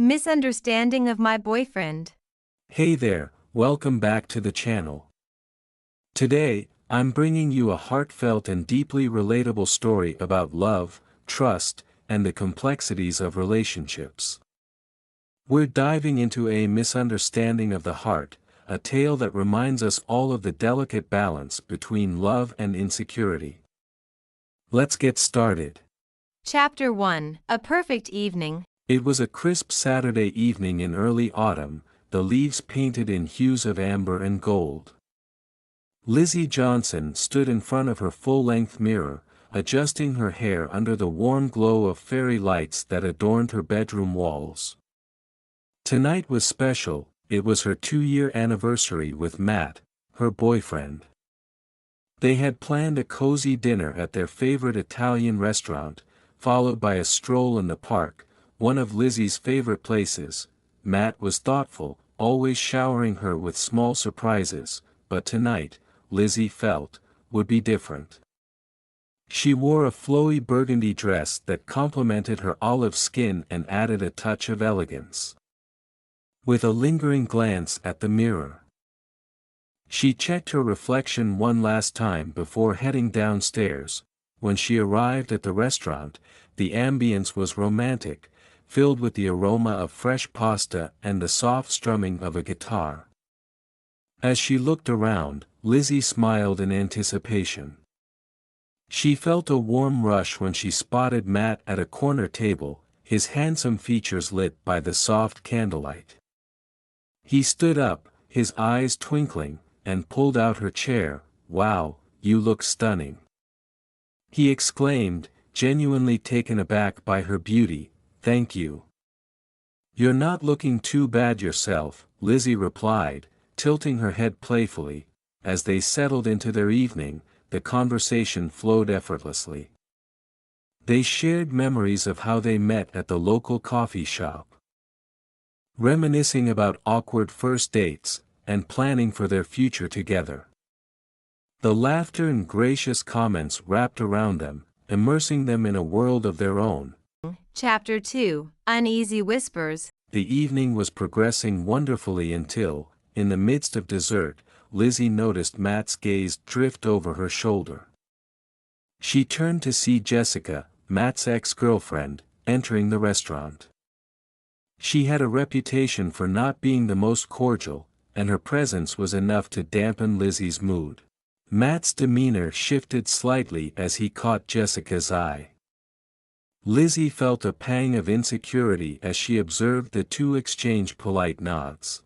Misunderstanding of my boyfriend. Hey there, welcome back to the channel. Today, I'm bringing you a heartfelt and deeply relatable story about love, trust, and the complexities of relationships. We're diving into a misunderstanding of the heart, a tale that reminds us all of the delicate balance between love and insecurity. Let's get started. Chapter 1. A perfect evening. It was a crisp Saturday evening in early autumn, the leaves painted in hues of amber and gold. Lizzie Johnson stood in front of her full-length mirror, adjusting her hair under the warm glow of fairy lights that adorned her bedroom walls. Tonight was special. It was her 2-year anniversary with Matt, her boyfriend. They had planned a cozy dinner at their favorite Italian restaurant, followed by a stroll in the park, one of Lizzie's favorite places. Matt was thoughtful, always showering her with small surprises, but tonight, Lizzie felt, would be different. She wore a flowy burgundy dress that complemented her olive skin and added a touch of elegance. With a lingering glance at the mirror, she checked her reflection one last time before heading downstairs. When she arrived at the restaurant, the ambience was romantic, filled with the aroma of fresh pasta and the soft strumming of a guitar. As she looked around, Lizzie smiled in anticipation. She felt a warm rush when she spotted Matt at a corner table, his handsome features lit by the soft candlelight. He stood up, his eyes twinkling, and pulled out her chair. "Wow, you look stunning," he exclaimed, genuinely taken aback by her beauty. "Thank you. You're not looking too bad yourself," Lizzie replied, tilting her head playfully. As they settled into their evening, the conversation flowed effortlessly. They shared memories of how they met at the local coffee shop, reminiscing about awkward first dates, and planning for their future together. The laughter and gracious comments wrapped around them, immersing them in a world of their own. Chapter 2. Uneasy whispers. The evening was progressing wonderfully until, in the midst of dessert, Lizzie noticed Matt's gaze drift over her shoulder. She turned to see Jessica, Matt's ex-girlfriend, entering the restaurant. She had a reputation for not being the most cordial, and her presence was enough to dampen Lizzie's mood. Matt's demeanor shifted slightly as he caught Jessica's eye. Lizzie felt a pang of insecurity as she observed the two exchange polite nods.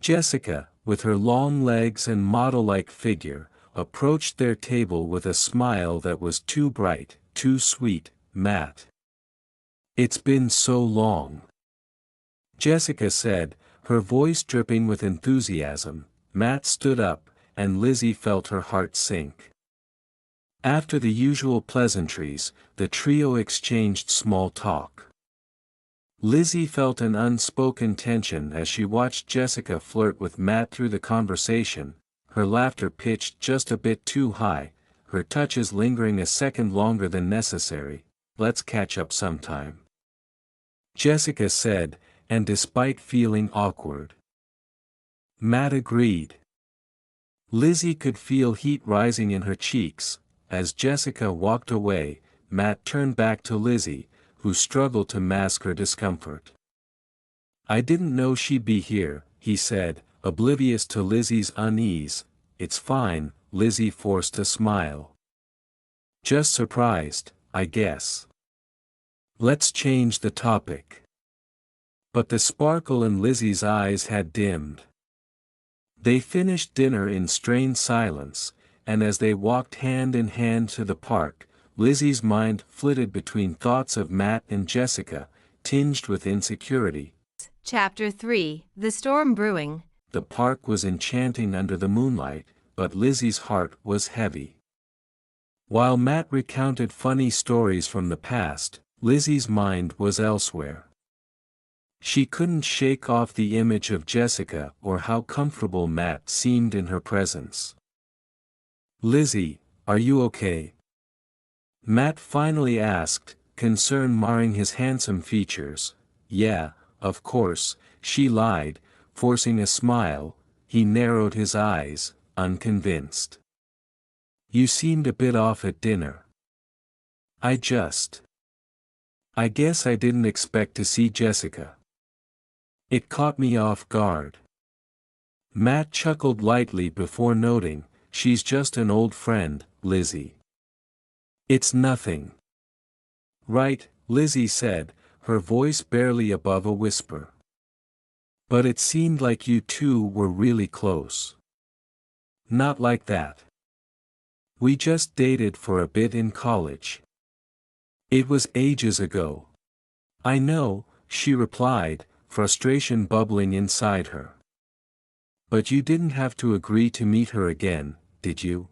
Jessica, with her long legs and model-like figure, approached their table with a smile that was too bright, too sweet. "Matt, it's been so long," Jessica said, her voice dripping with enthusiasm. Matt stood up, and Lizzie felt her heart sink. After the usual pleasantries, the trio exchanged small talk. Lizzie felt an unspoken tension as she watched Jessica flirt with Matt through the conversation, her laughter pitched just a bit too high, her touches lingering a second longer than necessary. "Let's catch up sometime," Jessica said, and despite feeling awkward, Matt agreed. Lizzie could feel heat rising in her cheeks. As Jessica walked away, Matt turned back to Lizzie, who struggled to mask her discomfort. "I didn't know she'd be here," he said, oblivious to Lizzie's unease. "It's fine," Lizzie forced a smile. "Just surprised, I guess. Let's change the topic." But the sparkle in Lizzie's eyes had dimmed. They finished dinner in strained silence, and as they walked hand in hand to the park, Lizzie's mind flitted between thoughts of Matt and Jessica, tinged with insecurity. Chapter 3. The storm brewing. The park was enchanting under the moonlight, but Lizzie's heart was heavy. While Matt recounted funny stories from the past, Lizzie's mind was elsewhere. She couldn't shake off the image of Jessica or how comfortable Matt seemed in her presence. "Lizzie, are you okay?" Matt finally asked, concern marring his handsome features. Yeah, of course, she lied, forcing a smile. He narrowed his eyes, unconvinced. You seemed a bit off at dinner. I guess I didn't expect to see Jessica. It caught me off guard. Matt chuckled lightly before noting, she's just an old friend, Lizzie. It's nothing. Right, Lizzie said, her voice barely above a whisper. But it seemed like you two were really close. Not like that. We just dated for a bit in college. It was ages ago. I know, she replied, frustration bubbling inside her. But you didn't have to agree to meet her again, did you?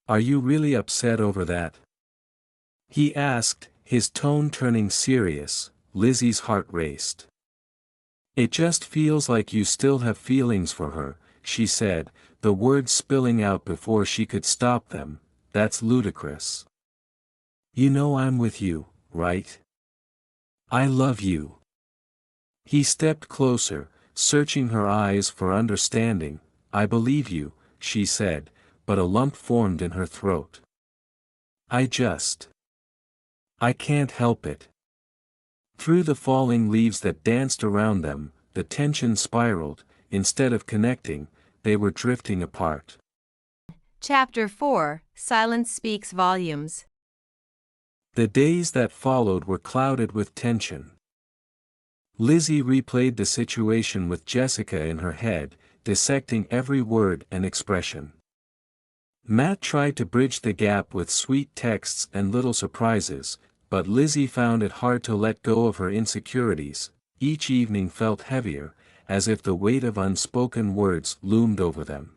Are you really upset over that? He asked, his tone turning serious. Lizzie's heart raced. It just feels like you still have feelings for her, she said, the words spilling out before she could stop them. That's ludicrous. You know I'm with you, right? I love you. He stepped closer, searching her eyes for understanding. I believe you, she said, but a lump formed in her throat. I can't help it. Through the falling leaves that danced around them, the tension spiraled. Instead of connecting, they were drifting apart. Chapter 4, Silence Speaks Volumes. The days that followed were clouded with tension. Lizzie replayed the situation with Jessica in her head, dissecting every word and expression. Matt tried to bridge the gap with sweet texts and little surprises, but Lizzie found it hard to let go of her insecurities. Each evening felt heavier, as if the weight of unspoken words loomed over them.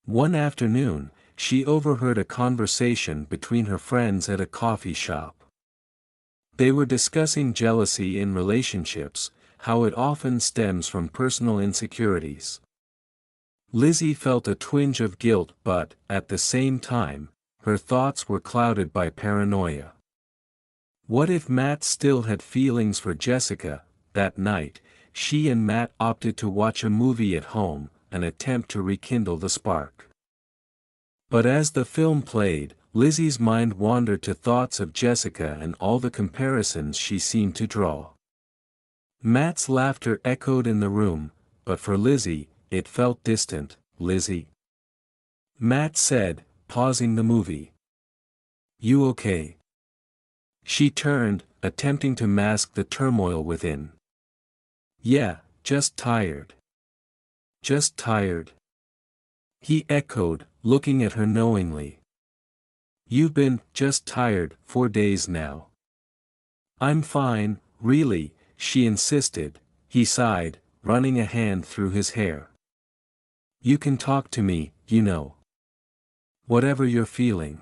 One afternoon, she overheard a conversation between her friends at a coffee shop. They were discussing jealousy in relationships, how it often stems from personal insecurities. Lizzie felt a twinge of guilt, but, at the same time, her thoughts were clouded by paranoia. What if Matt still had feelings for Jessica? That night, she and Matt opted to watch a movie at home, an attempt to rekindle the spark. But as the film played, Lizzie's mind wandered to thoughts of Jessica and all the comparisons she seemed to draw. Matt's laughter echoed in the room, but for Lizzie, it felt distant. Lizzie? Matt said, pausing the movie. You okay? She turned, attempting to mask the turmoil within. Yeah, just tired. Just tired. He echoed, looking at her knowingly. You've been just tired 4 days now. I'm fine, really, she insisted. He sighed, running a hand through his hair. You can talk to me, you know. Whatever you're feeling.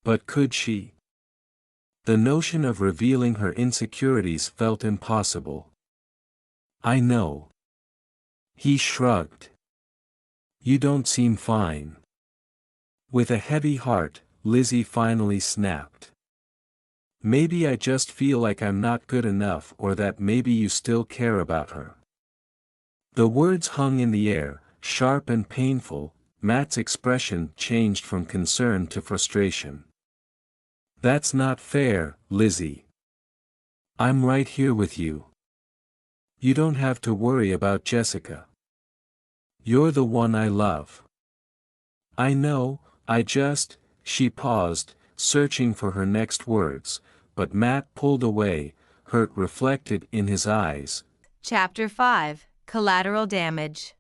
But could she? The notion of revealing her insecurities felt impossible. I know. He shrugged. You don't seem fine. With a heavy heart, Lizzie finally snapped. Maybe I just feel like I'm not good enough, or that maybe you still care about her. The words hung in the air, sharp and painful. Matt's expression changed from concern to frustration. That's not fair, Lizzie. I'm right here with you. You don't have to worry about Jessica. You're the one I love. I know, she paused, searching for her next words, but Matt pulled away, hurt reflected in his eyes. Chapter 5, Collateral Damage.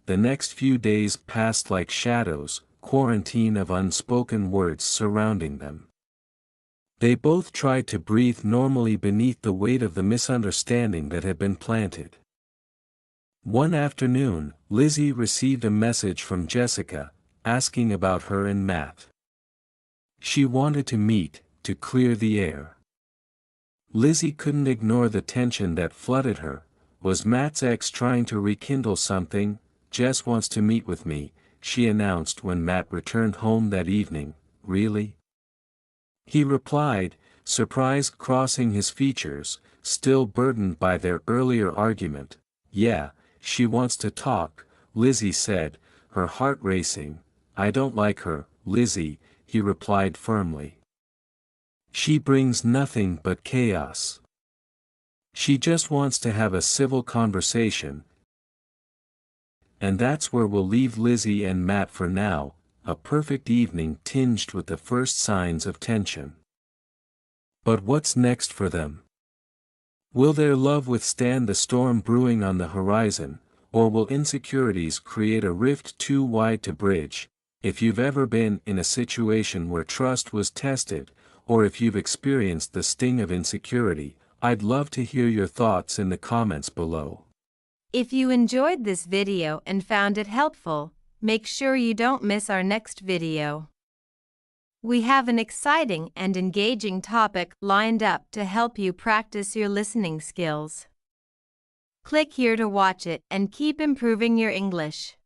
The next few days passed like shadows, quarantine of unspoken words surrounding them. They both tried to breathe normally beneath the weight of the misunderstanding that had been planted. One afternoon, Lizzie received a message from Jessica, asking about her and Matt. She wanted to meet, to clear the air. Lizzie couldn't ignore the tension that flooded her. Was Matt's ex trying to rekindle something? Jess wants to meet with me, she announced when Matt returned home that evening. Really? He replied, surprise crossing his features. still burdened by their earlier argument. "Yeah, she wants to talk," Lizzie said, her heart racing. "I don't like her, Lizzie," he replied firmly. "She brings nothing but chaos. She just wants to have a civil conversation. And that's where we'll leave Lizzie and Matt for now, a perfect evening tinged with the first signs of tension. But what's next for them? Will their love withstand the storm brewing on the horizon, or will insecurities create a rift too wide to bridge? If you've ever been in a situation where trust was tested, or if you've experienced the sting of insecurity, I'd love to hear your thoughts in the comments below. If you enjoyed this video and found it helpful, make sure you don't miss our next video. We have an exciting and engaging topic lined up to help you practice your listening skills. Click here to watch it and keep improving your English.